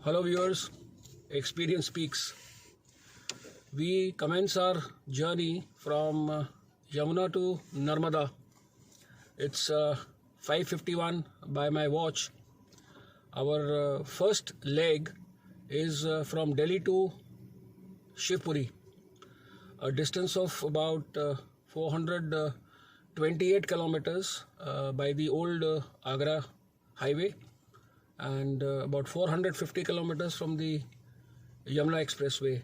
Hello viewers, Experience Speaks. We commence our journey from Yamuna to Narmada. It's 5:51 by my watch. Our first leg is from Delhi to Shivpuri, a distance of about 428 kilometers by the old Agra highway, and about 450 kilometers from the Yamuna Expressway.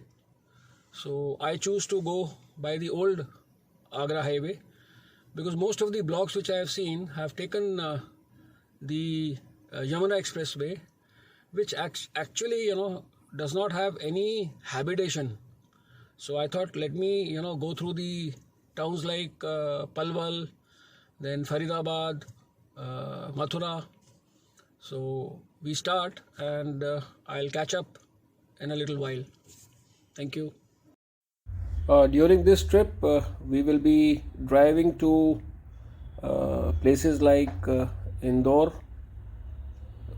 So I choose to go by the old Agra highway because most of the blogs which I have seen have taken the Yamuna Expressway, which actually does not have any habitation. So I thought, let me go through the towns like Palwal, then Faridabad, Mathura. So we start, and I'll catch up in a little while. Thank you. During this trip, we will be driving to places like Indore,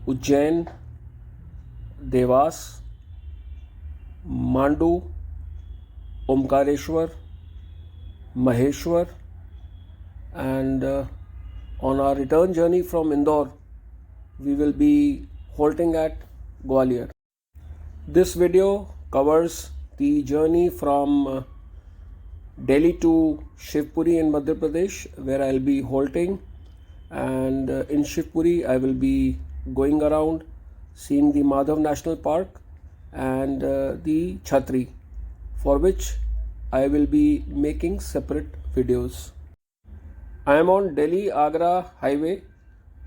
Ujjain, Devas, Mandu, Omkareshwar, Maheshwar, and on our return journey from Indore, we will be halting at Gwalior. This video covers the journey from Delhi to Shivpuri in Madhya Pradesh, where I'll be halting, and in Shivpuri I will be going around seeing the Madhav National Park and the Chhatri, for which I will be making separate videos. I am on Delhi-Agra highway,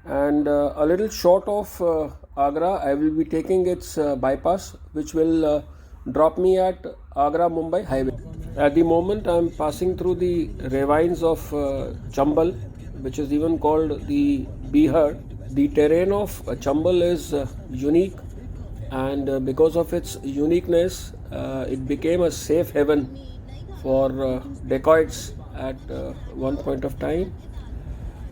and a little short of Agra I will be taking its bypass, which will drop me at Agra-Mumbai highway. At the moment I am passing through the ravines of Chambal, which is even called the Bihar. The terrain of Chambal is unique, and because of its uniqueness it became a safe haven for dacoits at one point of time.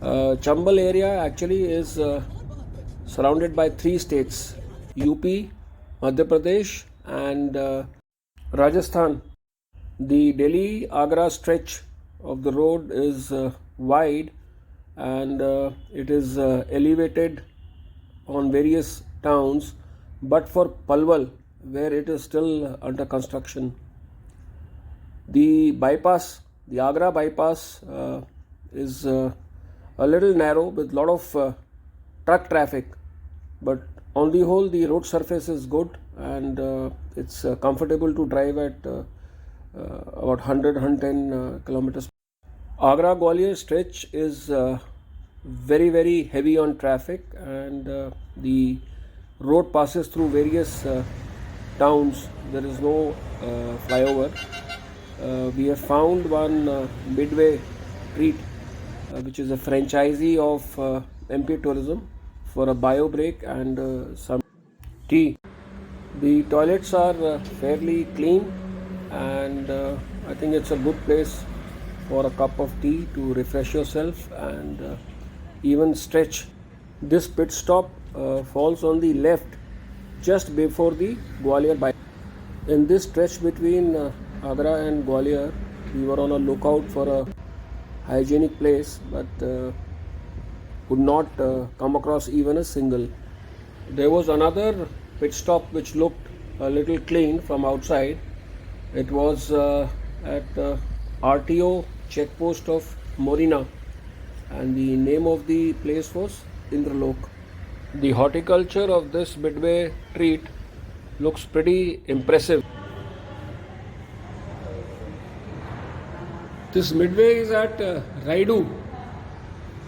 Chambal area actually is surrounded by three states: UP, Madhya Pradesh, and Rajasthan. The Delhi-Agra stretch of the road is wide, and it is elevated on various towns, but for Palwal, where it is still under construction. The bypass, the Agra bypass, is a little narrow with lot of truck traffic, but on the whole the road surface is good, and it's comfortable to drive at about 110 kilometers. Agra Gwalior stretch is very heavy on traffic, and the road passes through various towns. There is no flyover. We have found one Midway Treat, which is a franchisee of MP Tourism, for a bio break and some tea. The toilets are fairly clean, and I think it's a good place for a cup of tea to refresh yourself and even stretch. This pit stop falls on the left just before the Gwalior bypass. In this stretch between Agra and Gwalior, we were on a lookout for a hygienic place, but could not come across even a single. There was another pit stop which looked a little clean from outside. It was at RTO checkpost of Morina, and the name of the place was Indralok. The horticulture of this Midway Treat looks pretty impressive. This Midway is at Raidu,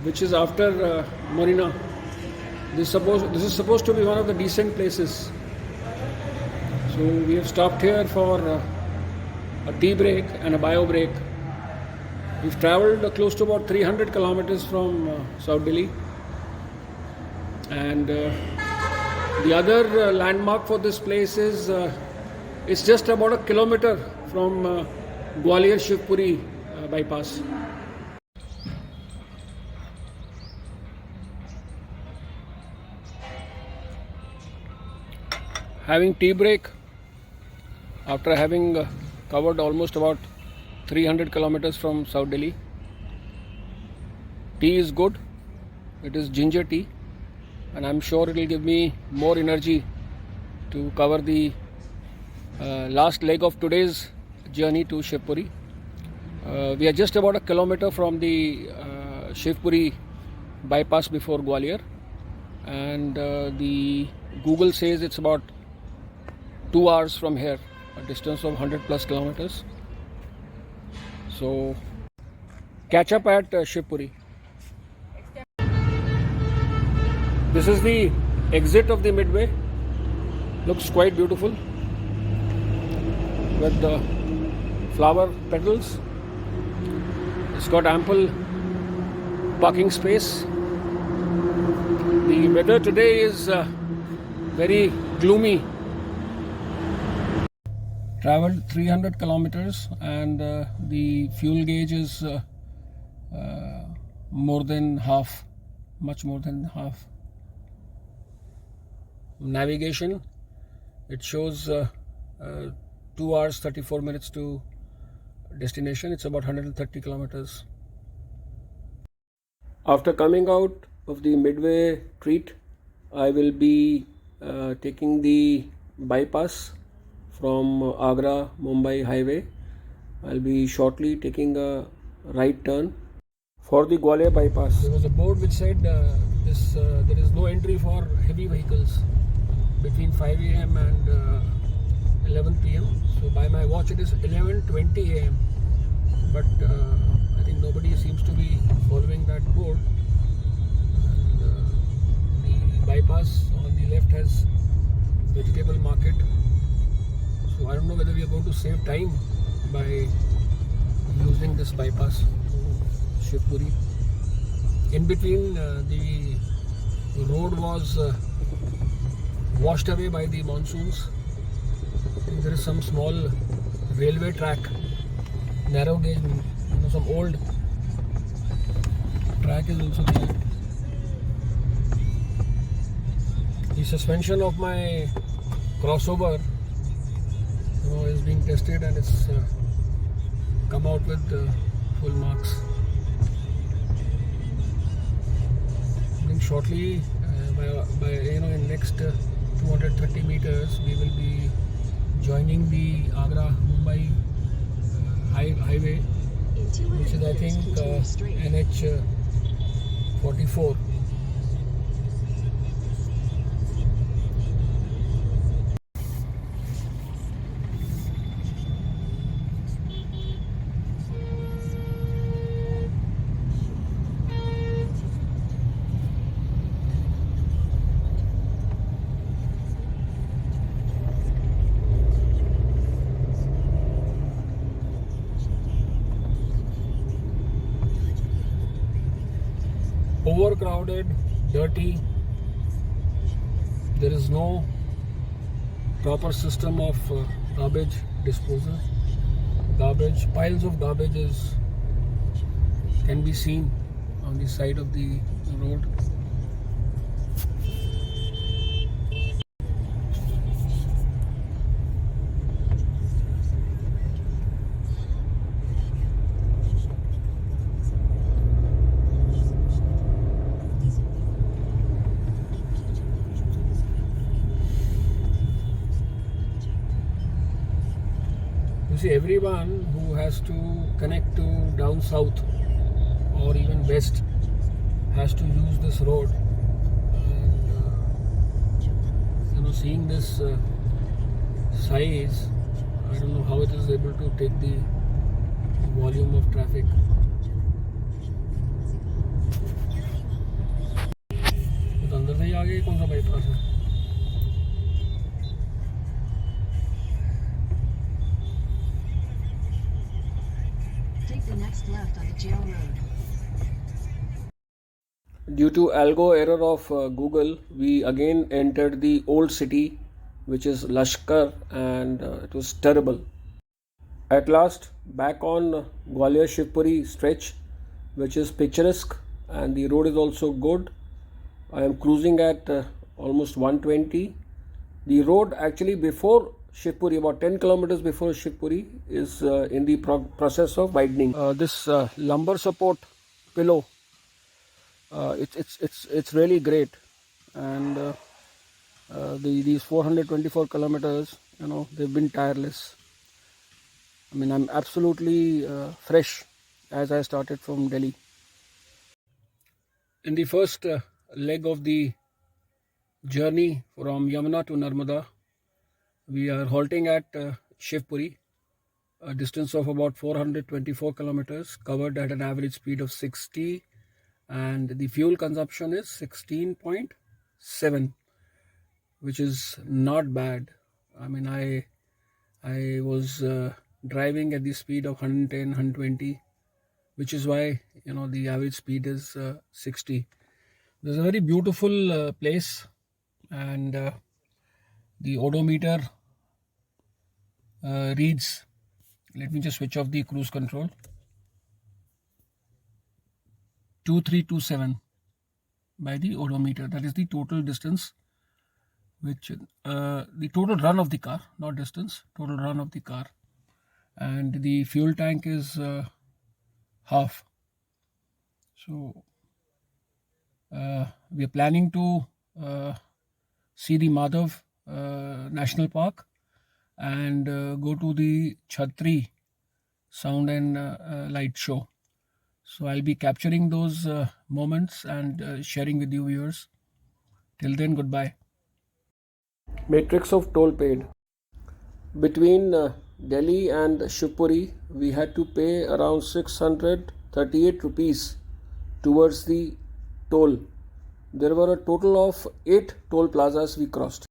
which is after Morina. This is supposed to be one of the decent places. So we have stopped here for a tea break and a bio break. We've traveled close to about 300 kilometers from South Delhi, and the other landmark for this place is it's just about a kilometer from Gwalior Shivpuri bypass. having tea break after having covered almost about 300 kilometers from South Delhi. Tea is good. It is ginger tea, and I'm sure it will give me more energy to cover the last leg of today's journey to Shivpuri. We are just about a kilometer from the Shivpuri bypass before Gwalior, and the Google says it's about 2 hours from here, a distance of 100 plus kilometers. So catch up at Shivpuri. This is the exit of the midway. Looks quite beautiful with the flower petals. It's got ample parking space. The weather today is very gloomy. Traveled 300 kilometers and the fuel gauge is more than half, much more than half. Navigation, it shows 2 hours 34 minutes to destination. It's about 130 kilometers. After coming out of the midway treat, I will be taking the bypass from Agra Mumbai highway. I'll be shortly taking a right turn for the Gwalior bypass. There was a board which said there is no entry for heavy vehicles between 5 a.m. and 11 p.m. So by my watch it is 11:20 a.m. But I think nobody seems to be following that board. And the bypass on the left has vegetable market. So I don't know whether we are going to save time by using this bypass to Shivpuri. In between, the road was washed away by the monsoons. I think there is some small railway track, narrow gauge, some old track is also there. The suspension of my crossover is being tested and it's come out with full marks. I think shortly, in next 230 meters, we will be joining the Agra Mumbai highway, which is I think NH 44. Overcrowded, dirty. There is no proper system of garbage disposal. Piles of garbage can be seen on the side of the road. You see, everyone who has to connect to down south or even west has to use this road. And seeing this size, I don't know how it is able to take the volume of traffic. तो अंदर से ही आगे कौन सा bypass है? The next left on the jail road. Due to algo error of Google, we again entered the old city, which is Lashkar, and it was terrible. At last, back on Gwalior Shivpuri stretch, which is picturesque, and the road is also good. I am cruising at almost 120. The road actually before Shivpuri, about 10 kilometers before Shivpuri, is in the process of widening. This lumbar support pillow, it's really great, and these 424 kilometers, they've been tireless. I mean, I'm absolutely fresh as I started from Delhi. In the first leg of the journey from Yamuna to Narmada, we are halting at Shivpuri, a distance of about 424 kilometers, covered at an average speed of 60, and the fuel consumption is 16.7, which is not bad. I mean, I was driving at the speed of 110, 120, which is why the average speed is 60. There's a very beautiful place, and the odometer reads, let me just switch off the cruise control, 2327 by the odometer. That is the total distance, which the total run of the car, not distance, total run of the car. And the fuel tank is half. So we are planning to see the Madhav National Park and go to the Chhatri Sound and Light Show. So I'll be capturing those moments and sharing with you viewers. Till then, goodbye. Matrix of toll paid. Between Delhi and Shivpuri, we had to pay around 638 rupees towards the toll. There were a total of 8 toll plazas we crossed.